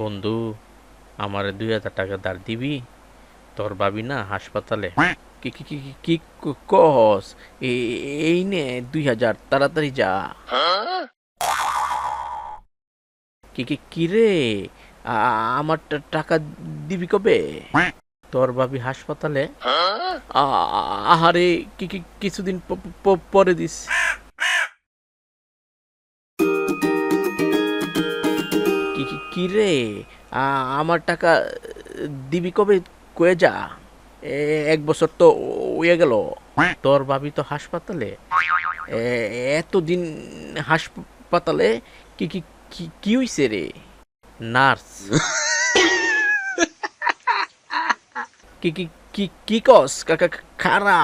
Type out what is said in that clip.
বন্ধু, আমার 2,000 টাকা ধার দিবি? তোর ভাবি না হাসপাতালে। কি কি কি কি কি কস? এই নে 2,000, তাড়াতাড়ি যা। কি কি কি রে? আমার টাকা দিবি কবে? তোর ভাবি হাসপাতালে। আহারে, কি কি কিছুদিন পরে দিস। কি কি কি রে? আমার টাকা দিবি কবে? কয়ে যা। 1 বছর তো হয়ে গেল। তোর ভাবি তো হাসপাতালে। এতদিন হাসপাতালে। কি কি কি কি হইছে রে? নার্স? কি কি কি কি কস? কাকা খারা।